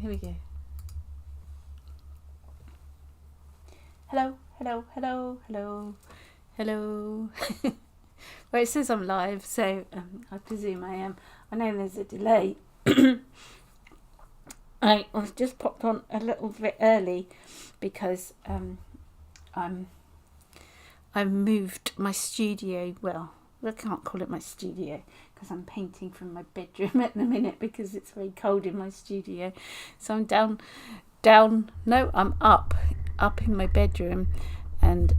Here we go. Hello, hello, hello, hello, hello. Well, it says I'm live, so I presume I am. I know there's a delay. I was just popped on a little bit early because I've moved my studio. Well, I can't call it my studio because I'm painting from my bedroom at the minute because it's very cold in my studio. So I'm I'm up in my bedroom, and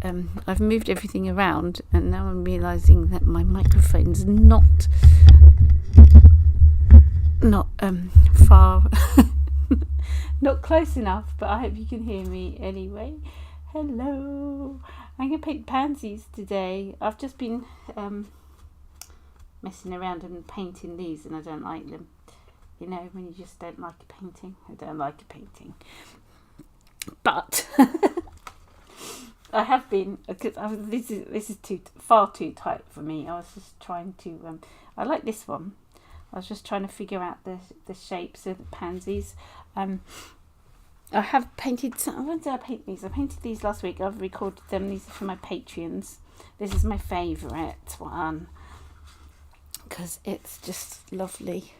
I've moved everything around, and now I'm realising that my microphone's not far not close enough, but I hope you can hear me anyway. Hello. I'm going to paint pansies today. I've just been messing around and painting these, and I don't like them. You know, when you just don't like a painting. I don't like a painting. But I have been, because this is far too tight for me. I was just trying to, I like this one. I was just trying to figure out the shapes of the pansies. I have painted some. When did I paint these? I painted these last week. I've recorded them. These are for my Patreons. This is my favourite one because it's just lovely.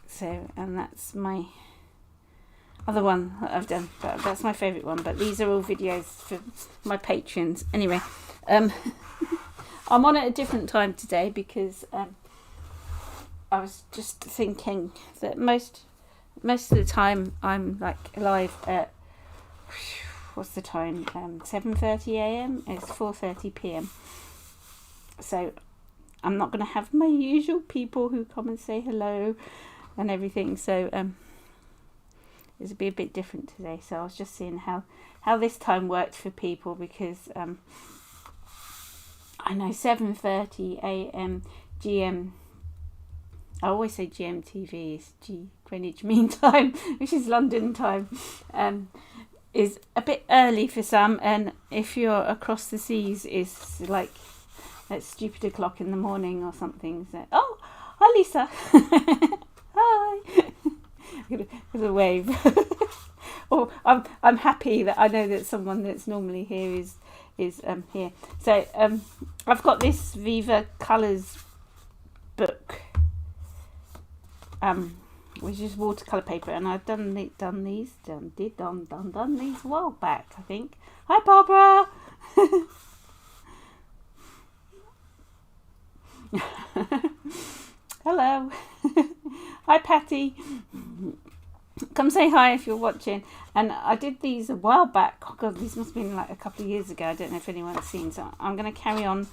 So, and that's my other one that I've done. But that's my favourite one. But these are all videos for my Patreons. Anyway, I'm on at a different time today because I was just thinking that most of the time I'm like live at, what's the time, 7:30 a.m. It's 4:30 p.m. so I'm not going to have my usual people who come and say hello and everything, so it'll be a bit different today. So I was just seeing how this time worked for people, because I know 7:30 a.m. GM, I always say GMTV, is Greenwich Mean Time, which is London time, is a bit early for some, and if you're across the seas, is like at stupid o'clock in the morning or something. So, oh, hi Lisa, hi, I'm gonna wave. Or I'm happy that I know that someone that's normally here is here. So I've got this Watercolours book, which is watercolour paper, and I've done these a while back, I think. Hi Barbara. Hello. Hi Patty. Come say hi if you're watching. And I did these a while back. Oh God, these must have been like a couple of years ago. I don't know if anyone's seen. So I'm going to carry on.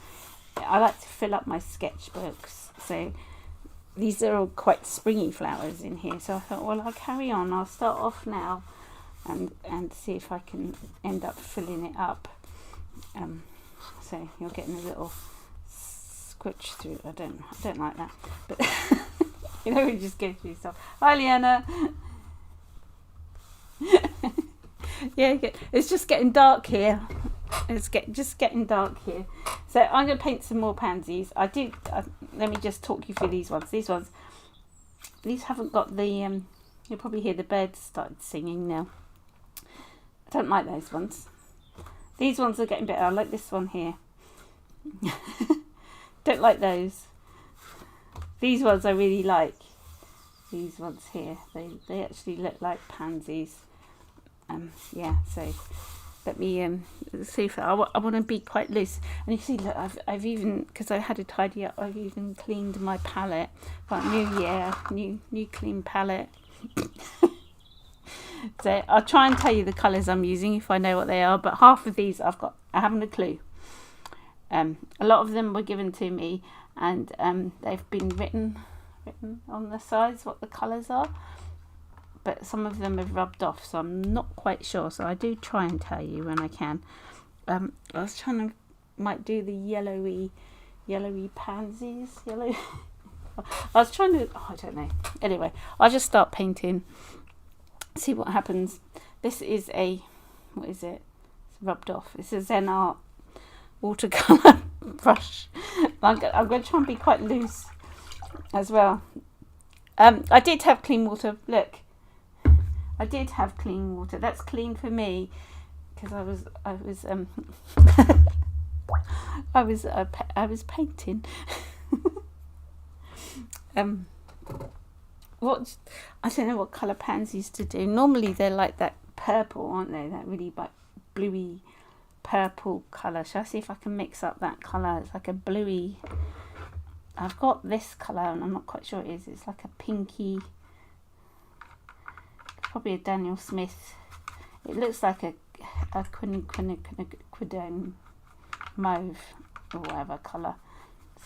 I like to fill up my sketchbooks. So these are all quite springy flowers in here. So I thought, well, I'll carry on. I'll start off now and see if I can end up filling it up. So you're getting a little squitch through. I don't like that. But you know, we just go through stuff. Hi Leanna. Yeah, it's just getting dark here. It's just getting dark here. So I'm going to paint some more pansies. Let me just talk you through these ones. These haven't got the, you'll probably hear the birds started singing now. I don't like those ones. These ones are getting better. I like this one here. Don't like those. These ones I really like. These ones here. They actually look like pansies. Yeah, so let me see if I want to be quite loose. And you see, look, I've even, because I had to tidy up, I've even cleaned my palette. Like new clean palette. So I'll try and tell you the colours I'm using if I know what they are, but half of these I haven't a clue. A lot of them were given to me, and they've been written on the sides what the colours are, but some of them have rubbed off, so I'm not quite sure. So I do try and tell you when I can. I was might do the yellowy pansies. I was trying to, I don't know. Anyway, I'll just start painting, see what happens. This is what is it? It's rubbed off. It's a Zen Art watercolour brush. I'm going to try and be quite loose as well. I did have clean water. Look, I did have clean water. That's clean for me because I was I was painting. What, I don't know what colour pansies to do. Normally they're like that purple, aren't they? That really like bluey purple colour. Shall I see if I can mix up that colour? It's like a bluey. I've got this colour and I'm not quite sure it is. It's like a pinky, probably a Daniel Smith. It looks like a quinquidone mauve or whatever colour.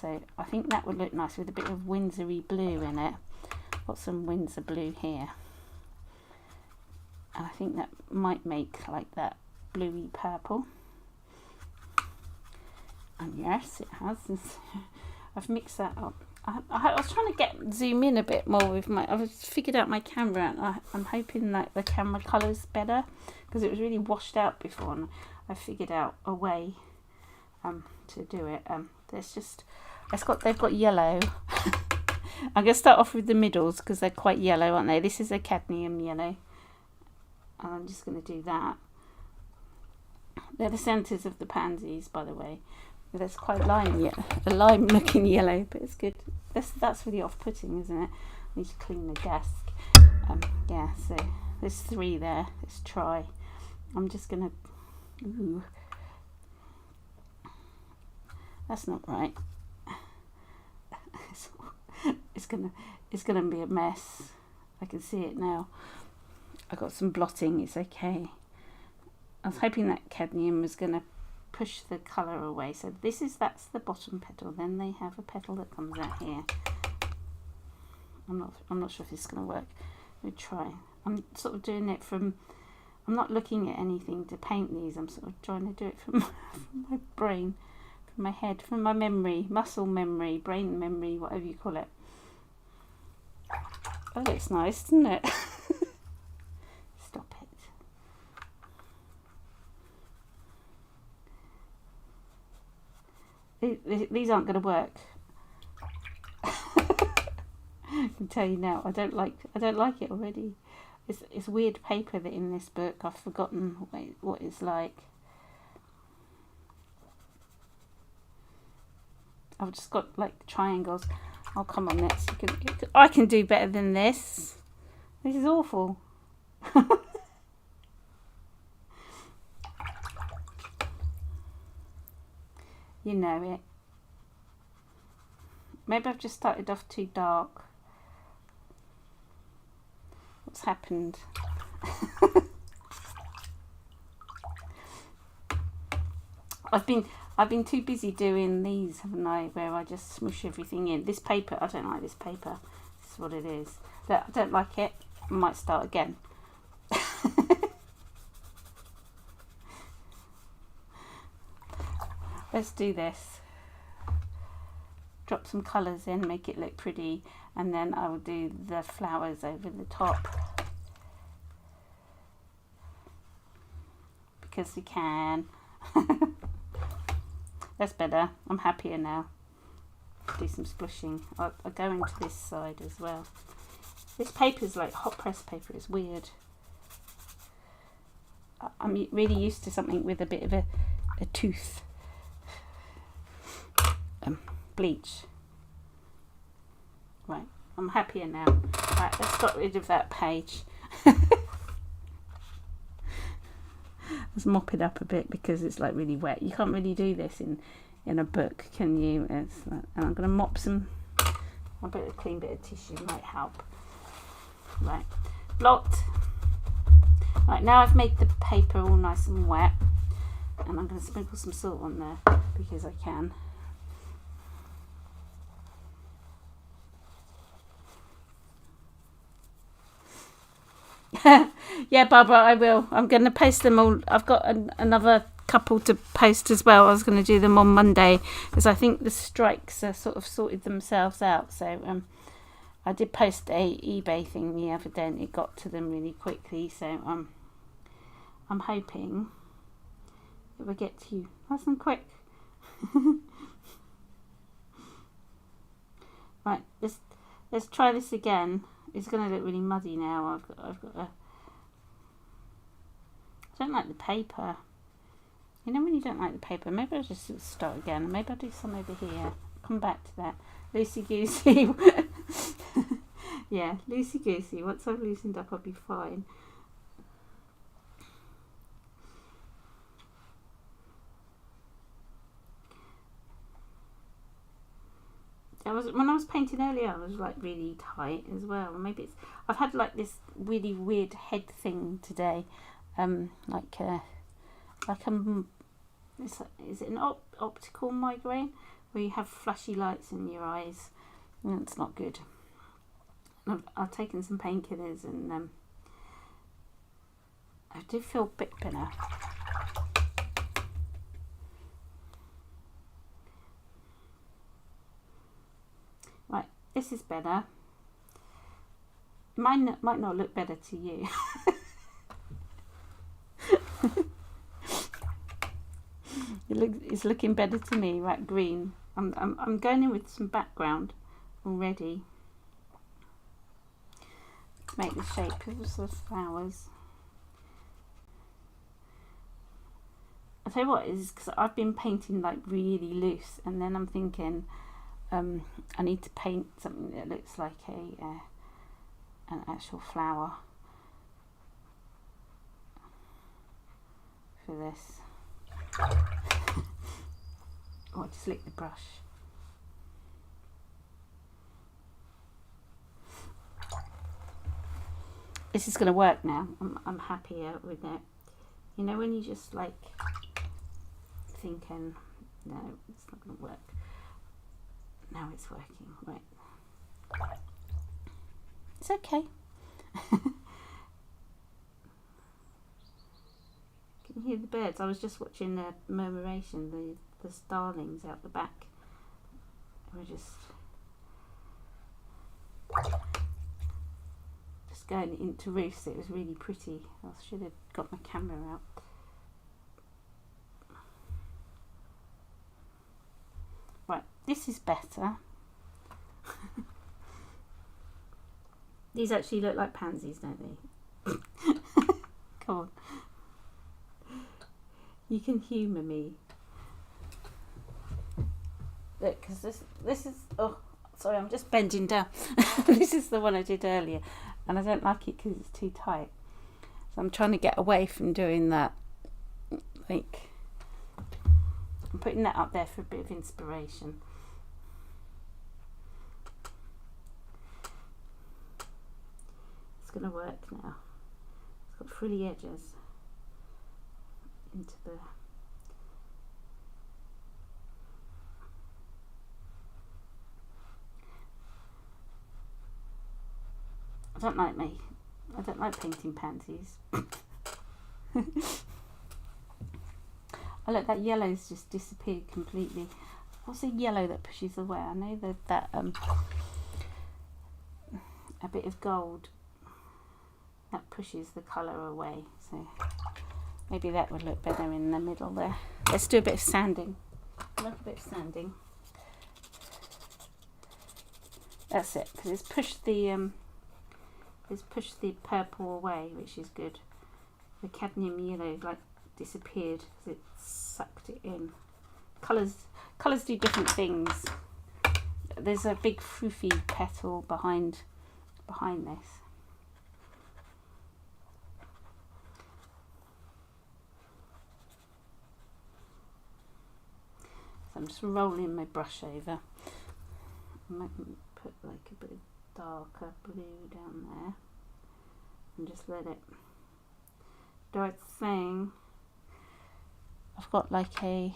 So I think that would look nice with a bit of Windsory blue in it. Got some Windsor blue here. And I think that might make like that bluey purple. And yes, it has. I've mixed that up. I was trying to zoom in a bit more with my. I've figured out my camera, and I'm hoping that the camera colour's better because it was really washed out before, and I figured out a way to do it. They've got yellow. I'm going to start off with the middles because they're quite yellow, aren't they? This is a cadmium yellow. And I'm just going to do that. They're the centres of the pansies, by the way. There's quite a lime looking yellow, but it's good. That's really off-putting, isn't it? I need to clean the desk. Yeah, so there's 3 there. Let's try. I'm just going to... Ooh. That's not right. It's gonna be a mess. I can see it now. I got some blotting. It's okay. I was hoping that cadmium was gonna push the colour away. So that's the bottom petal. Then they have a petal that comes out here. I'm not sure if this is gonna work. Let me try. I'm sort of doing it from. I'm not looking at anything to paint these. I'm sort of trying to do it from my brain, from my head, from my memory, muscle memory, brain memory, whatever you call it. Oh, that looks nice, doesn't it? Stop it. These aren't going to work. I can tell you now. I don't like it already. It's weird paper that in this book. I've forgotten what it's like. I've just got like triangles. Oh, come on, next. I can do better than this. This is awful. You know it. Maybe I've just started off too dark. What's happened? I've been too busy doing these, haven't I, where I just smush everything in. This paper, I don't like this paper. This is what it is. Look, I don't like it. I might start again. Let's do this. Drop some colours in, make it look pretty, and then I will do the flowers over the top. Because we can. That's better. I'm happier now. Do some splushing. I'll go into this side as well. This paper is like hot press paper. It's weird. I'm really used to something with a bit of a tooth. Bleach. Right. I'm happier now. Right. Let's get rid of that page. Let's mop it up a bit because it's like really wet. You can't really do this in a book, can you? And I'm going to mop some. A bit of clean bit of tissue might help. Right, blot. Right, now I've made the paper all nice and wet, and I'm going to sprinkle some salt on there because I can. Yeah, Barbara, I will. I'm going to post them all. I've got another couple to post as well. I was going to do them on Monday because I think the strikes are sort of sorted themselves out. So I did post a eBay thing the other day and it got to them really quickly. So I'm hoping it will get to you nice and quick. Right, Let's try this again. It's going to look really muddy now. I've got a... I don't like the paper. You know when you don't like the paper? Maybe I'll just start again. Maybe I'll do some over here. Come back to that. Loosey goosey. Yeah, loosey goosey. Once I've loosened up, I'll be fine. When I was painting earlier, I was like really tight as well. Maybe it's, I've had like this really weird head thing today. Is it an optical migraine where you have flashy lights in your eyes? And it's not good. I've taken some painkillers and I do feel a bit better. Right, this is better. Mine might not look better to you. It's looking better to me. Right, green. I'm going in with some background already. Make the shape of the flowers. I tell you what, is because I've been painting like really loose, and then I'm thinking I need to paint something that looks like an actual flower for this. Oh, I just lick the brush. This is going to work now. I'm happier with it. You know when you just like thinking, no, it's not going to work. Now it's working. Right. It's okay. Can you hear the birds? I was just watching the murmuration, the starlings out the back. We're just going into roost. It was really pretty. I should have got my camera out. Right, this is better. These actually look like pansies, don't they? Come on. You can humour me. Look, because this is, oh, sorry, I'm just bending down. This is the one I did earlier, and I don't like it because it's too tight. So I'm trying to get away from doing that. Like, I'm putting that up there for a bit of inspiration. It's going to work now. It's got frilly edges into the... I don't like painting pansies. Oh look, that yellow's just disappeared completely. What's a yellow that pushes away? I know that a bit of gold that pushes the colour away, so maybe that would look better in the middle there. Let's do a bit of sanding. I love a bit of sanding. That's it, because it's pushed the purple away, which is good. The cadmium yellow like disappeared because it sucked it in. Colours do different things. There's a big froofy petal behind this. So I'm just rolling my brush over. I might put like a bit of darker blue down there and just let it do its thing. I've got like because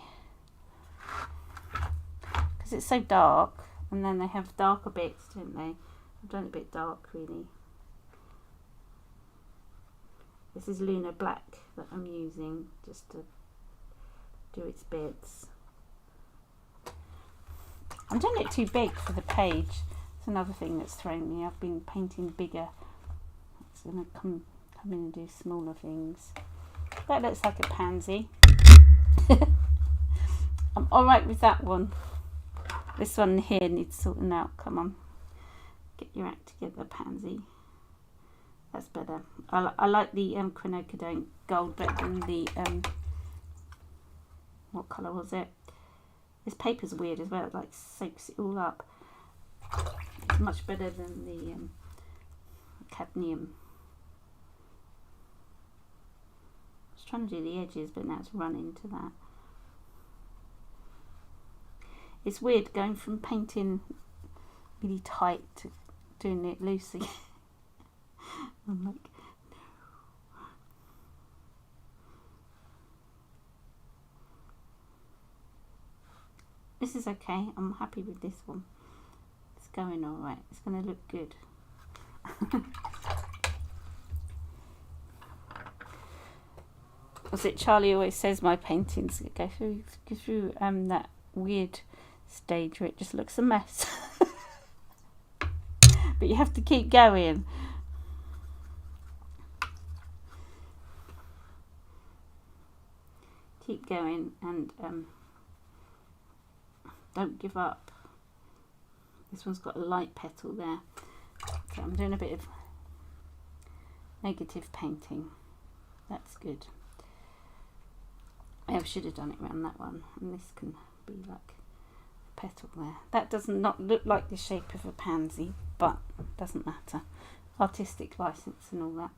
it's so dark, and then they have darker bits, don't they? I've done it a bit dark really. This is Lunar Black that I'm using just to do its bits. I'm doing it too big for the page. It's another thing that's thrown me. I've been painting bigger. It's going to come in and do smaller things. That looks like a pansy. I'm alright with that one. This one here needs sorting out. Come on. Get your act together, Pansy. That's better. I like the quinacridone gold better than the what colour was it? This paper's weird as well. It like soaks it all up. It's much better than the cadmium. I was trying to do the edges, but now it's run into that. It's weird going from painting really tight to doing it loosely. I'm like, no. This is okay. I'm happy with this one. It's going all right. It's going to look good. Was it Charlie always says my paintings go through that weird stage where it just looks a mess. But you have to keep going. Keep going and don't give up. This one's got a light petal there. So I'm doing a bit of negative painting. That's good. I should have done it around that one. And this can be like a petal there. That does not look like the shape of a pansy, but doesn't matter. Artistic license and all that.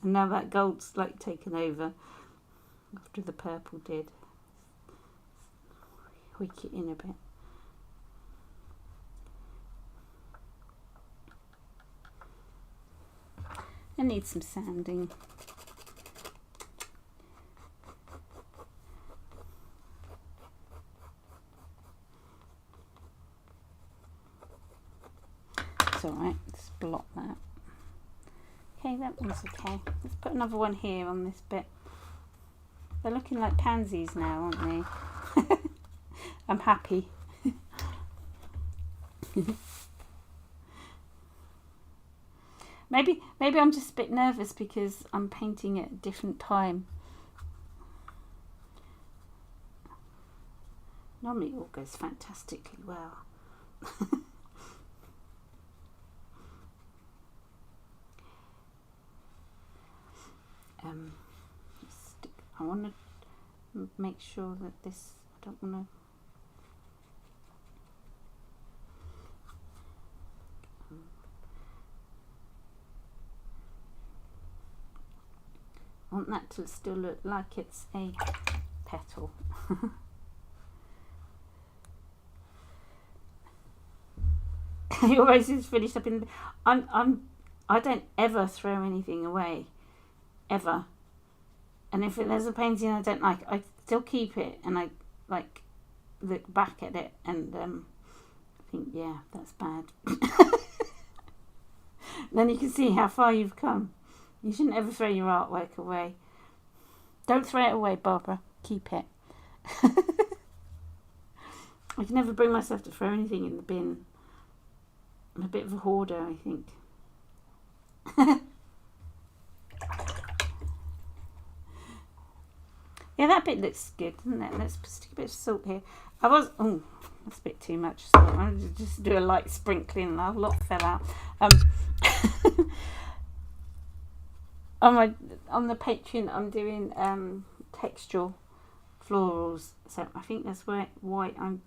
And now that gold's like taken over after the purple did. Tweak it in a bit. I need some sanding. It's alright, let's blot that. Okay, that one's okay. Let's put another one here on this bit. They're looking like pansies now, aren't they? I'm happy. Maybe I'm just a bit nervous because I'm painting at a different time. Normally it all goes fantastically well. I want to make sure that this, I don't want to I want that to still look like it's a petal. He always is finished up in. I don't ever throw anything away, ever. And if there's a painting I don't like, I still keep it, and I like look back at it and think, yeah, that's bad. Then you can see how far you've come. You shouldn't ever throw your artwork away. Don't throw it away, Barbara. Keep it. I can never bring myself to throw anything in the bin. I'm a bit of a hoarder, I think. Yeah, that bit looks good, doesn't it? Let's stick a bit of salt here. Oh, that's a bit too much salt. I'll just do a light sprinkling and a lot fell out. On the Patreon, I'm doing textual florals, so I think that's why I'm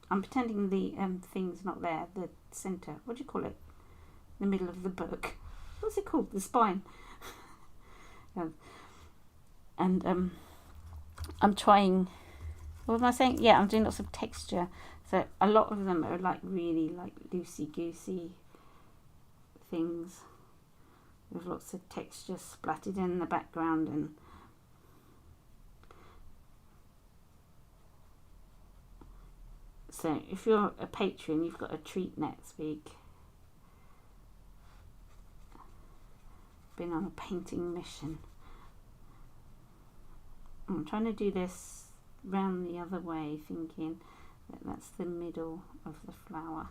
pretending the thing's not there. The centre. What do you call it? The middle of the book. What's it called? The spine. And I'm trying. What am I saying? Yeah, I'm doing lots of texture. So a lot of them are like really like loosey goosey things with lots of texture splattered in the background. And so if you're a patron, you've got a treat next week. Been on a painting mission. I'm trying to do this round the other way, thinking that that's the middle of the flower,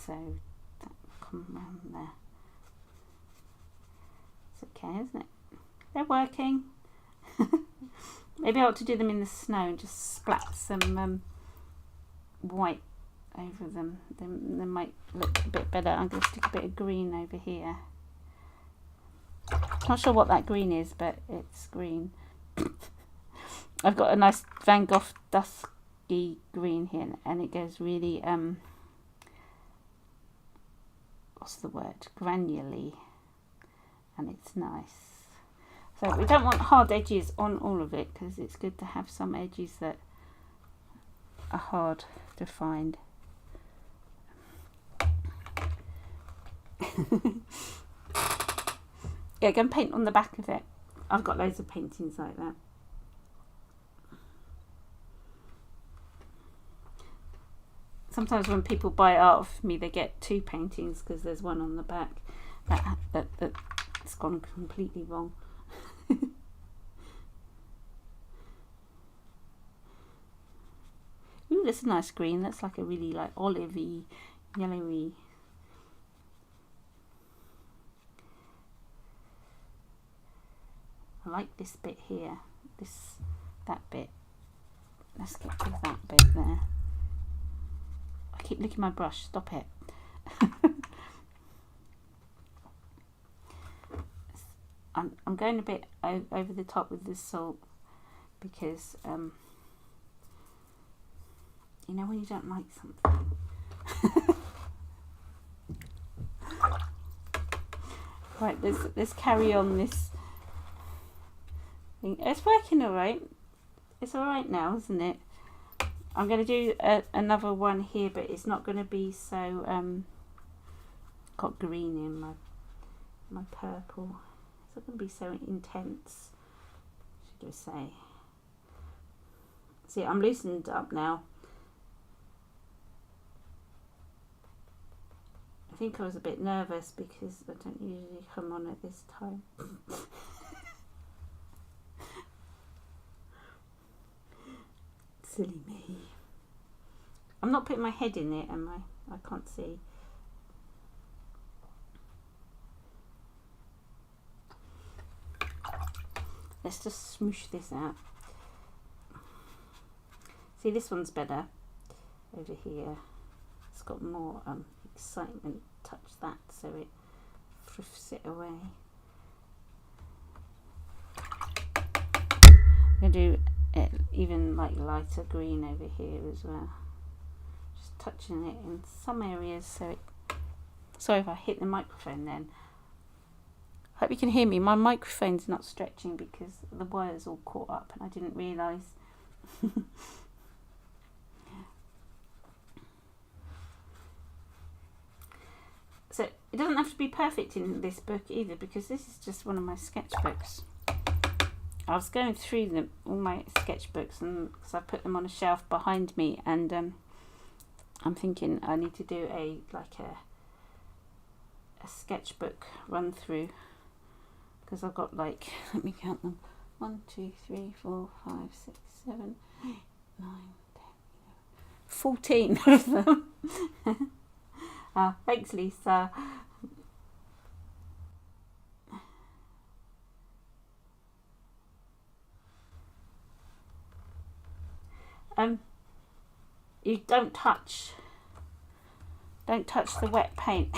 so that will come round there. It's okay, isn't it? They're working. Maybe I ought to do them in the snow and just splat some white over them, then they might look a bit better. I'm going to stick a bit of green over here. Not sure what that green is, but it's green. I've got a nice Van Gogh dusky green here, and it goes really what's the word, granularly, and it's nice. So we don't want hard edges on all of it, because it's good to have some edges that are hard to find. Yeah, go and paint on the back of it. I've got loads of paintings like that. Sometimes when people buy art off me, they get 2 paintings because there's one on the back that's gone completely wrong. Ooh, that's a nice green. That's like a really like olivey, yellowy. I like this bit here. That bit. Let's get rid of that bit there. I keep licking my brush. Stop it. I'm going a bit over the top with this salt because you know when you don't like something. Right, let's carry on this thing. It's working alright. It's alright now, isn't it? I'm going to do another one here, but it's not going to be so got green in my purple. It's not going to be so intense, should I say. See, I'm loosened up now. I think I was a bit nervous because I don't usually come on at this time. Silly me. I'm not putting my head in it, am I? I can't see. Let's just smoosh this out. See, this one's better over here. It's got more excitement. Touch that so it thrifts it away. I'm going to do it even like lighter green over here as well. Just touching it in some areas so it... Sorry if I hit the microphone then. Hope you can hear me. My microphone's not stretching because the wire's all caught up and I didn't realise. So it doesn't have to be perfect in this book either, because this is just one of my sketchbooks. I was going through all my sketchbooks, and because I put them on a shelf behind me, and I'm thinking I need to do a sketchbook run through, because I've got like, let me count them, 1, 2, 3, 4, 5, 6, 7, 8, 9, 10, 11, 14 of them. Thanks, Lisa. You don't touch the wet paint.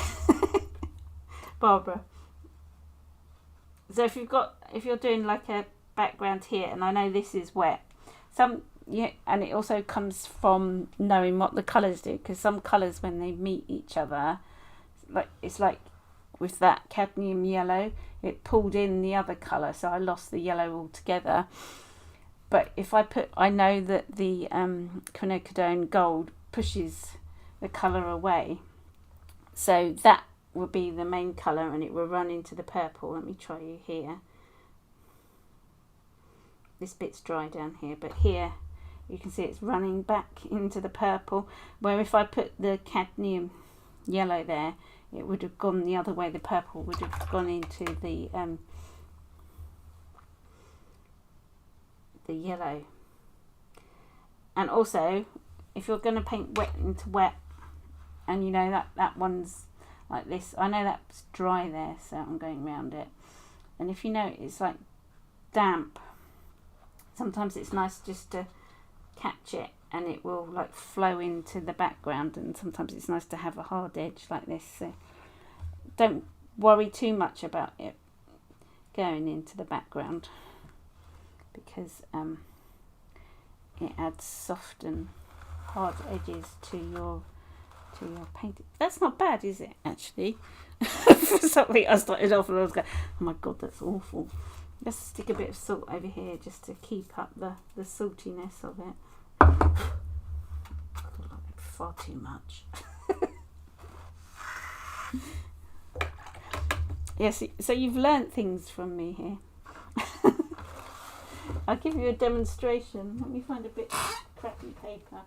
Barbara. So if you're doing like a background here, and I know this is wet, and it also comes from knowing what the colours do, because some colours, when they meet each other, it's like with that cadmium yellow, it pulled in the other colour, so I lost the yellow altogether. But if I know that the quinacridone gold pushes the colour away, so that will be the main colour and it will run into the purple. Let me try you here. This bit's dry down here, but here you can see it's running back into the purple, where if I put the cadmium yellow there, it would have gone the other way. The purple would have gone into the yellow. And also, if you're going to paint wet into wet, and you know that one's like this, I know that's dry there, so I'm going around it. And if you know it's like damp, sometimes it's nice just to catch it and it will like flow into the background, and sometimes it's nice to have a hard edge like this, so don't worry too much about it going into the background, because it adds soft and hard edges to your painting. That's not bad, is it, actually? For something I started off and I was going, oh my god, that's awful. Let's stick a bit of salt over here just to keep up the saltiness of it. Far too much. Yes, so you've learnt things from me here. I'll give you a demonstration. Let me find a bit of crappy paper.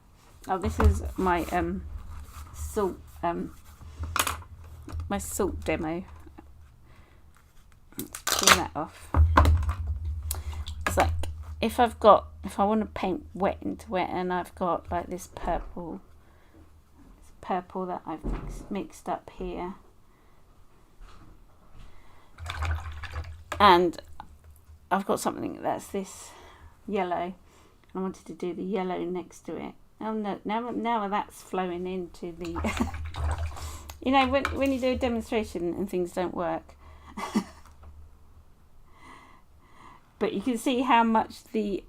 Oh, this is my salt demo. Let's pull that off. It's like if I want to paint wet into wet, and I've got like this purple that I've mixed up here, and I've got something that's this yellow. I wanted to do the yellow next to it. Oh no! Now that's flowing into the. You know, when you do a demonstration and things don't work, but you can see how much the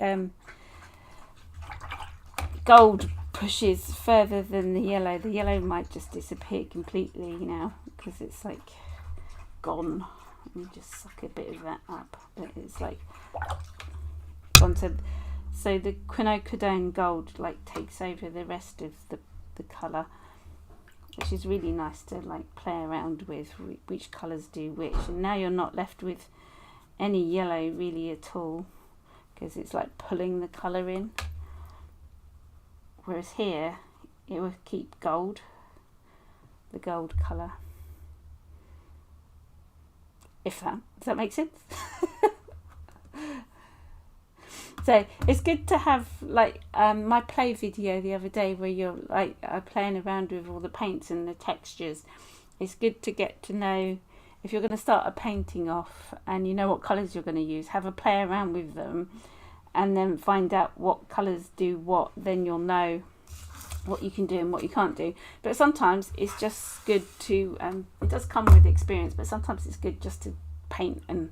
gold pushes further than the yellow. The yellow might just disappear completely now because it's like gone. You just suck a bit of that up, but it's like gone to. So the quinacridone gold like takes over the rest of the colour, which is really nice to like play around with which colours do which. And now you're not left with any yellow really at all, because it's like pulling the colour in. Whereas here it will keep gold, the gold colour. Does that make sense? So it's good to have like my play video the other day where you're like playing around with all the paints and the textures. It's good to get to know, if you're going to start a painting off and you know what colours you're going to use, have a play around with them and then find out what colours do what. Then you'll know what you can do and what you can't do. But sometimes it's just good to it does come with experience, but sometimes it's good just to paint and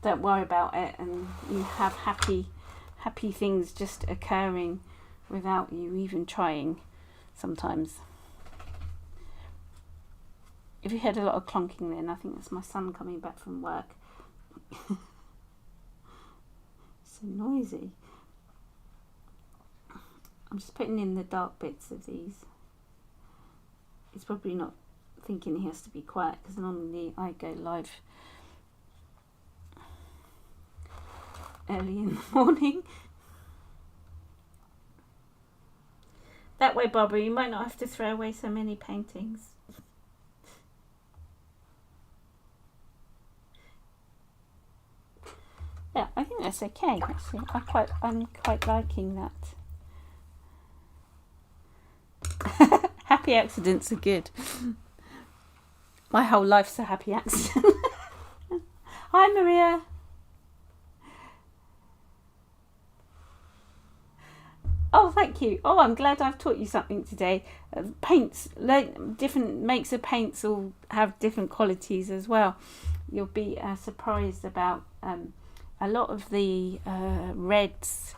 don't worry about it, and you have happy things just occurring without you even trying sometimes. If you heard a lot of clunking then, I think that's my son coming back from work. So noisy. I'm just putting in the dark bits of these. He's probably not thinking he has to be quiet, because normally I go live early in the morning. That way, Barbara, you might not have to throw away so many paintings. Yeah, I think that's okay. Actually, I'm quite liking that. Happy accidents are good. My whole life's a happy accident. Hi, Maria. Oh, thank you. Oh, I'm glad I've taught you something today. Paints, different makes of paints all have different qualities as well. You'll be surprised about a lot of the reds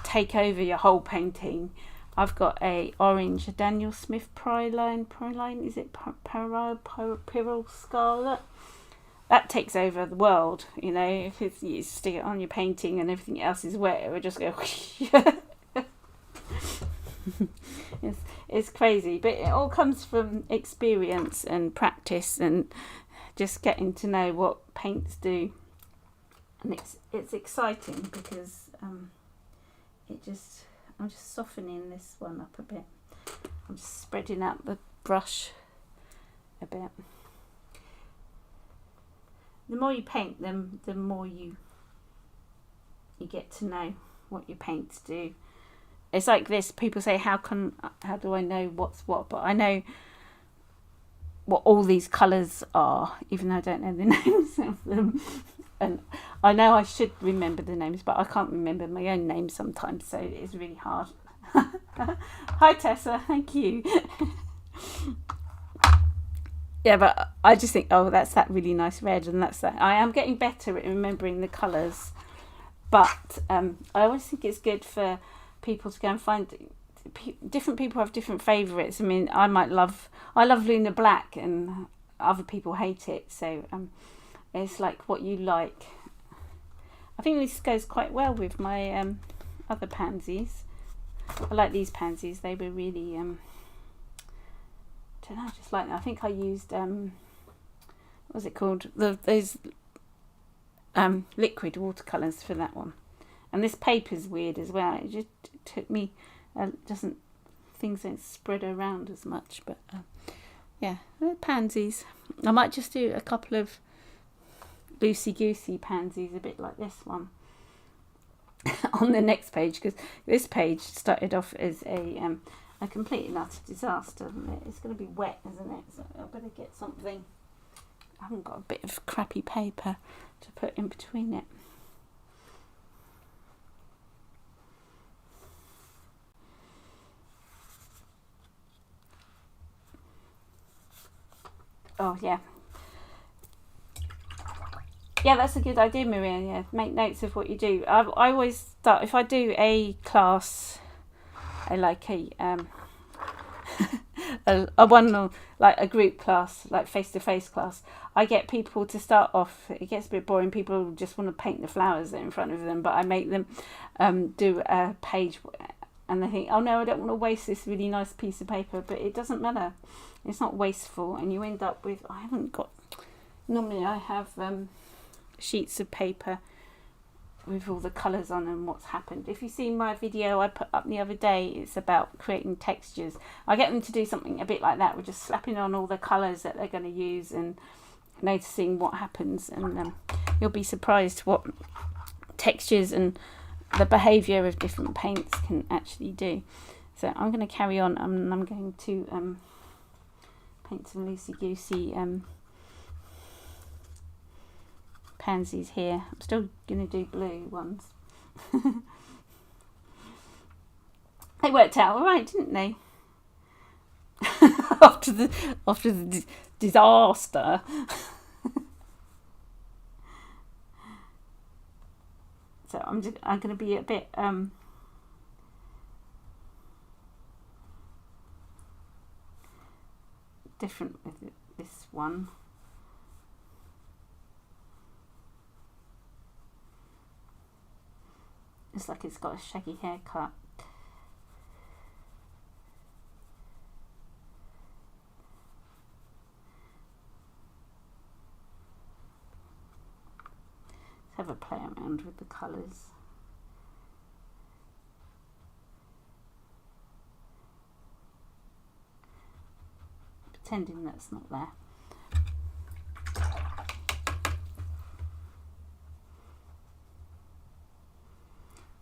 take over your whole painting. I've got a orange, a Daniel Smith Proline, is it Pyrrole Scarlet? That takes over the world, you know. If you stick it on your painting and everything else is wet, it will just go. It's crazy, but it all comes from experience and practice and just getting to know what paints do. And it's exciting because I'm just softening this one up a bit. I'm just spreading out the brush a bit. The more you paint them, the more you get to know what your paints do. It's like this. People say, how do I know what's what? But I know what all these colours are, even though I don't know the names of them. And I know I should remember the names, but I can't remember my own name sometimes, so it's really hard. Hi Tessa, thank you. Yeah, but I just think, oh, that's that really nice red, and that's that. I am getting better at remembering the colours, but I always think it's good for people to go and find. Different people have different favourites. I mean, I love Luna Black, and other people hate it. So it's like what you like. I think this goes quite well with my other pansies. I like these pansies. They were really I don't know, just like, I think I used what was it called, those liquid watercolours for that one. And this paper's weird as well. It just took me things don't spread around as much, but yeah, they're pansies. I might just do a couple of loosey goosey pansies, a bit like this one, on the next page, because this page started off as a complete and utter disaster. It's going to be wet, isn't it? So I better get something. I haven't got a bit of crappy paper to put in between it. Oh yeah. Yeah, that's a good idea, Maria. Yeah, make notes of what you do. I always start, if I do a class, I like a one, like a group class, like face-to-face class, I get people to start off, it gets a bit boring, people just want to paint the flowers in front of them, but I make them do a page, and they think, oh no, I don't want to waste this really nice piece of paper, but it doesn't matter, it's not wasteful, and you end up with, normally I have sheets of paper with all the colours on and what's happened. If you see my video I put up the other day, it's about creating textures. I get them to do something a bit like that. We're just slapping on all the colours that they're going to use and noticing what happens, and you'll be surprised what textures and the behaviour of different paints can actually do. So I'm going to carry on, and I'm going to paint some loosey-goosey pansies here. I'm still going to do blue ones. They worked out all right, didn't they? after the disaster. So I'm going to be a bit different with this one. It's like it's got a shaggy haircut. Let's have a play around with the colours. Pretending that's not there.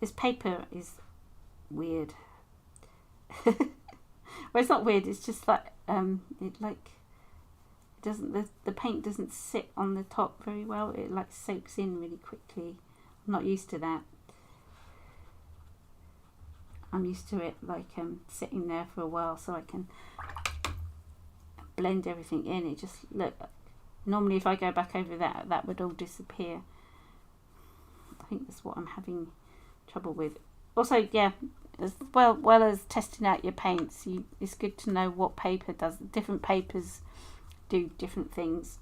This paper is weird. Well, it's not weird. It's just like the paint doesn't sit on the top very well. It like soaks in really quickly. I'm not used to that. I'm used to it like sitting there for a while, so I can blend everything in. It just normally if I go back over that would all disappear. I think that's what I'm having trouble with. Also, yeah, as well as testing out your paints, it's good to know what paper does. Different papers do different things.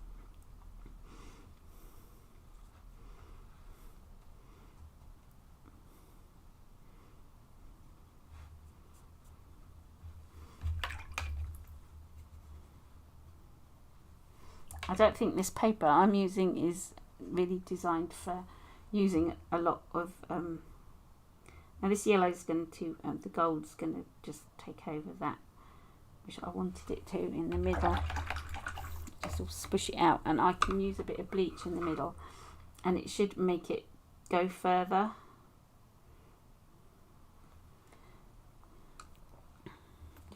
I don't think this paper I'm using is really designed for using a lot of now this yellow is going to, the gold's going to just take over that, which I wanted it to in the middle. Just will spush it out, and I can use a bit of bleach in the middle, and it should make it go further.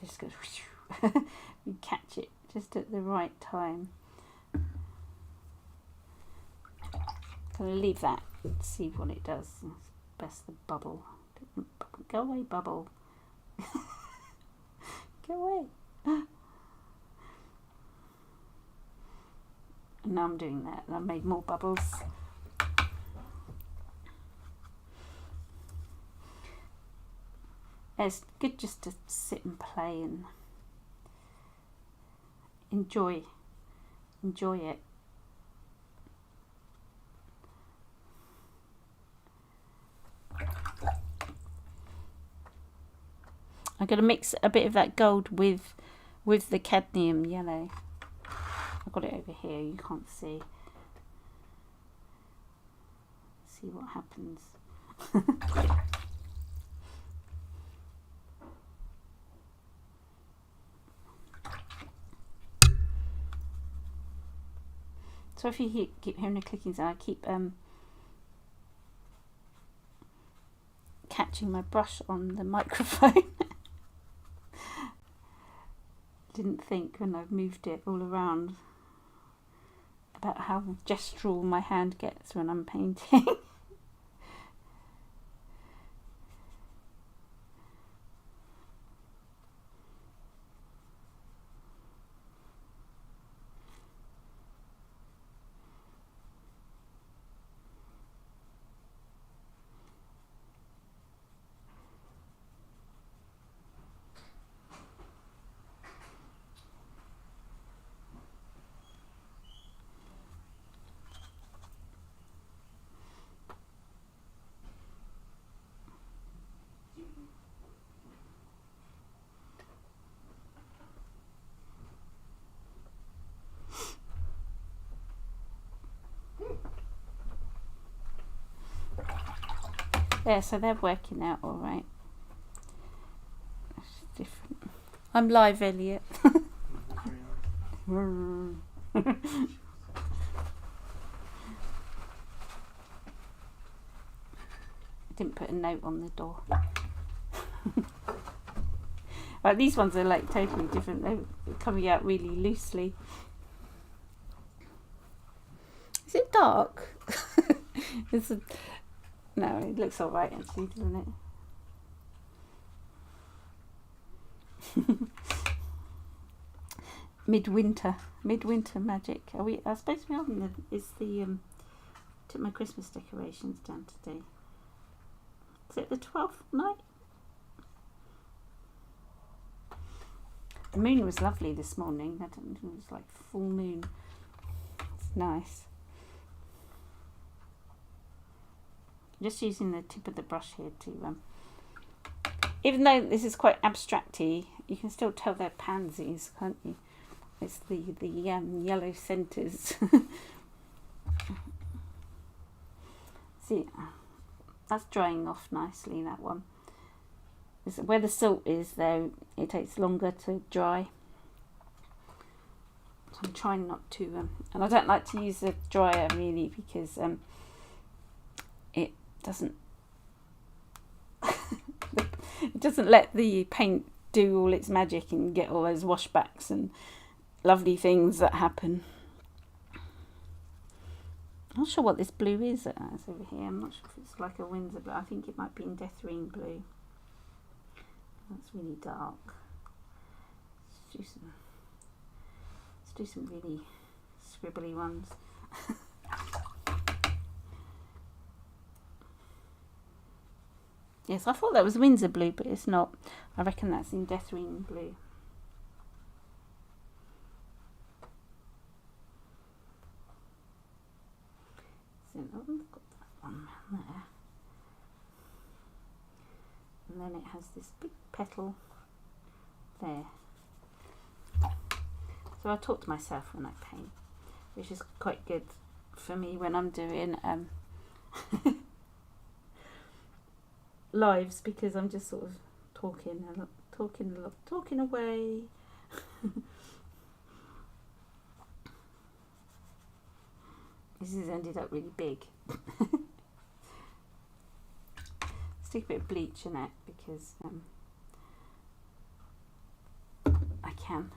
Just go, you catch it just at the right time. Gonna leave that and see what it does. It's best the bubble. Go away, bubble. Go away. And now I'm doing that, and I've made more bubbles. It's good just to sit and play and enjoy it. I'm going to mix a bit of that gold with the cadmium yellow. I've got it over here, you can't see. See what happens. So if you keep hearing the clicking sound, I keep catching my brush on the microphone. Didn't think when I've moved it all around about how gestural my hand gets when I'm painting. There, so they're working out all right. It's different. I'm live, Elliot. Didn't put a note on the door. Right, these ones are like totally different. They're coming out really loosely. Is it dark? No, it looks alright actually, doesn't it? Midwinter magic. I suppose we are. Took my Christmas decorations down today. Is it the 12th night? The moon was lovely this morning. It was like full moon. It's nice. Just using the tip of the brush here to, even though this is quite abstracty, you can still tell they're pansies, can't you? It's the yellow centres. See, that's drying off nicely, that one. Where the salt is, though, it takes longer to dry. So I'm trying not to, and I don't like to use a dryer really because it doesn't it doesn't let the paint do all its magic and get all those washbacks and lovely things that happen. I'm not sure what this blue is that is over here. I'm not sure if it's like a Windsor blue. I think it might be in Deathgreen blue. That's really dark. Let's do some really scribbly ones. Yes, I thought that was Windsor blue, but it's not. I reckon that's in Deathgreen blue. So I've got that one there. And then it has this big petal there. So I talk to myself when I paint, which is quite good for me when I'm doing lives, because I'm just sort of talking away. This has ended up really big. Stick a bit of bleach in it because I can.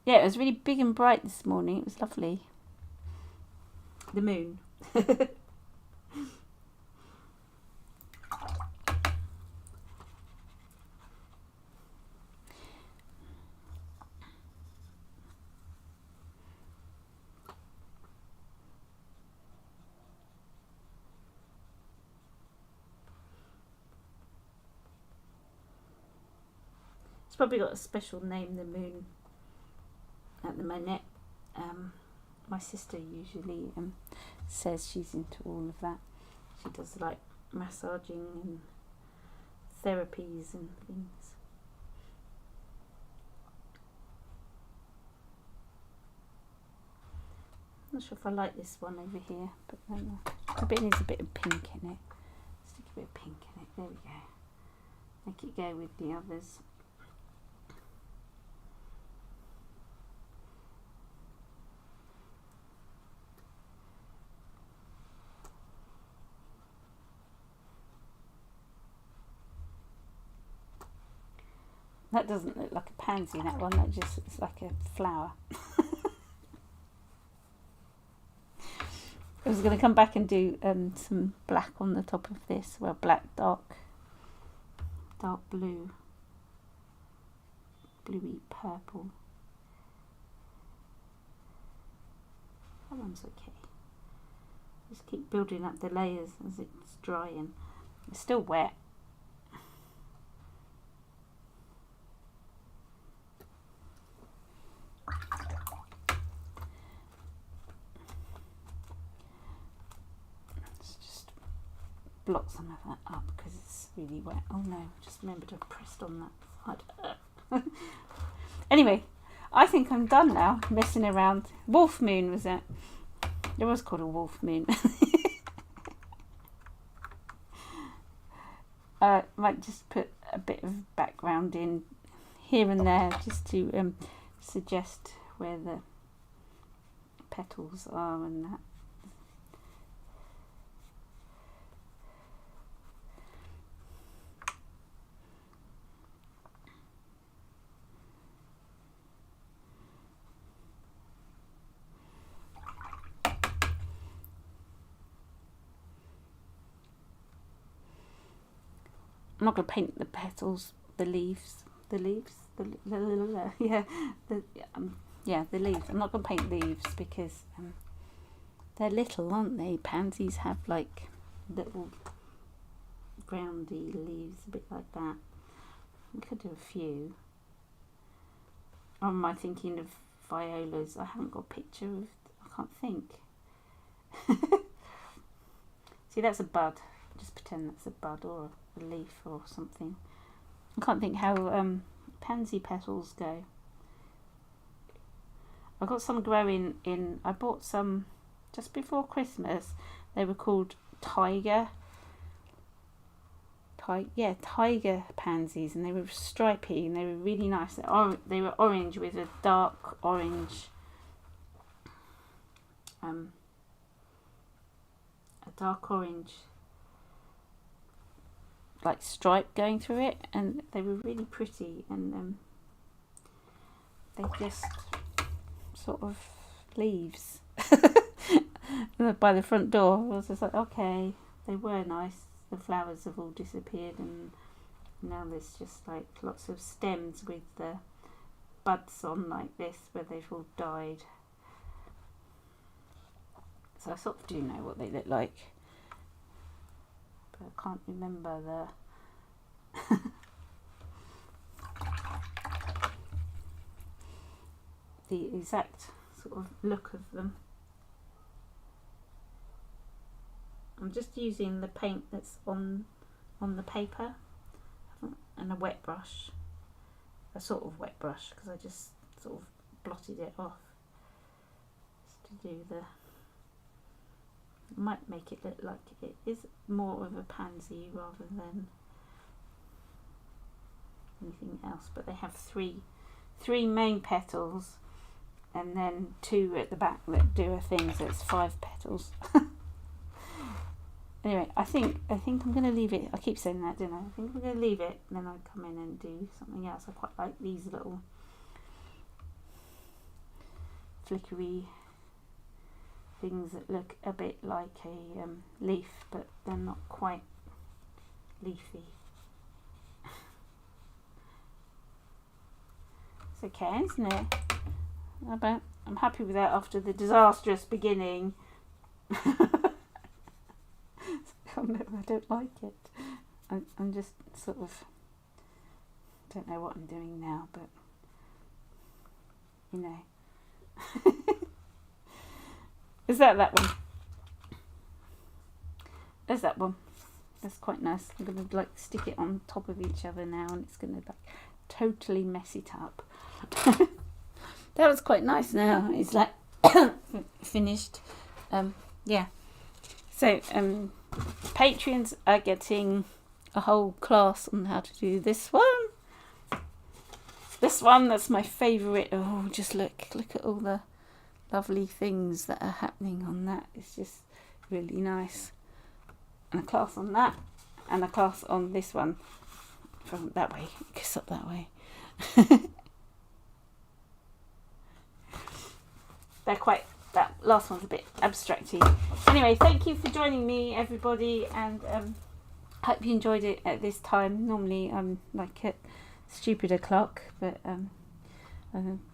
Yeah, it was really big and bright this morning. It was lovely. The moon. It's probably got a special name, the moon, at the minute. My sister usually says she's into all of that. She does like massaging and therapies and things. I'm not sure if I like this one over here, but it needs a bit of pink in it. Stick a bit of pink in it. There we go. Make it go with the others. That doesn't look like a pansy, that one. That just looks like a flower. I was going to come back and do some black on the top of this. Well, black, dark blue, bluey purple. That one's okay. Just keep building up the layers as it's drying. It's still wet. Blot some of that up because it's really wet. Oh no, just remembered to have pressed on that side. Anyway, I think I'm done now messing around. Wolf moon was it? It was called a wolf moon. Might just put a bit of background in here and there just to suggest where the petals are and that. I'm not going to paint the petals, the leaves. The leaves? The leaves. I'm not going to paint leaves because they're little, aren't they? Pansies have like little groundy leaves, a bit like that. I could do a few. Or am I thinking of violas? I haven't got a picture of, I can't think. See, that's a bud. Just pretend that's a bud or a leaf or something. I can't think how pansy petals go. I've got some growing in, I bought some just before Christmas. They were called tiger pansies, and they were stripy and they were really nice. They were orange with a dark orange like stripe going through it, and they were really pretty, and they just sort of leaves by the front door. I was just like, okay, they were nice. The flowers have all disappeared, and now there's just like lots of stems with the buds on like this where they've all died. So I sort of do know what they look like, but I can't remember the exact sort of look of them. I'm just using the paint that's on the paper and a wet brush, a sort of wet brush, because I just sort of blotted it off just to do the, might make it look like it is more of a pansy rather than anything else. But they have three main petals and then 2 at the back that do a thing, so it's 5 petals. Anyway, I think I'm going to leave it. I keep saying that, don't I? I think I'm going to leave it, and then I'll come in and do something else. I quite like these little flickery things that look a bit like a leaf, but they're not quite leafy. It's okay, isn't it? I'm happy with that after the disastrous beginning. I don't like it. I'm just sort of don't know what I'm doing now, but you know. Is that one? There's that one. That's quite nice. I'm going to like stick it on top of each other now, and it's going to like totally mess it up. That was quite nice. Now it's like finished. Yeah. So Patreons are getting a whole class on how to do this one. This one, that's my favourite. Oh, just look at all the lovely things that are happening on that. It's just really nice. And a class on that, and a class on this one from that way. It goes up that way. They're quite, that last one's a bit abstracty. Anyway, thank you for joining me, everybody, and hope you enjoyed it at this time. Normally I'm like at stupid o'clock, but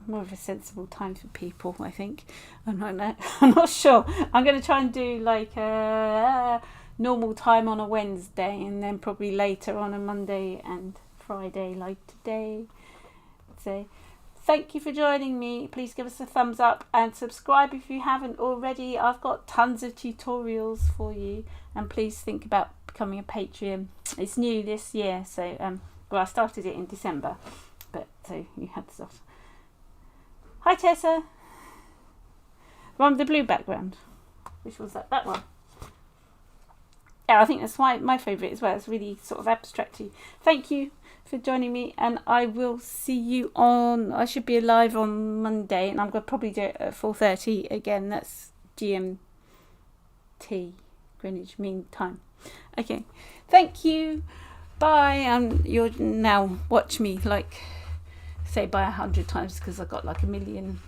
more of a sensible time for people, I think. I'm not sure. I'm going to try and do like a normal time on a Wednesday, and then probably later on a Monday and Friday like today. So thank you for joining me. Please give us a thumbs up and subscribe if you haven't already. I've got tons of tutorials for you, and please think about becoming a Patreon. It's new this year, so well, I started it in December, but so you had stuff. Hi Tessa. One with the blue background. Which was that one? Yeah, I think that's my favourite as well. It's really sort of abstracty. Thank you for joining me, and I will see you on, I should be live on Monday, and I'm going to probably do it at 4:30 again. That's GMT, Greenwich Mean Time. Okay, thank you. Bye. And you'll now watch me like say by 100 times, because I've got like 1 million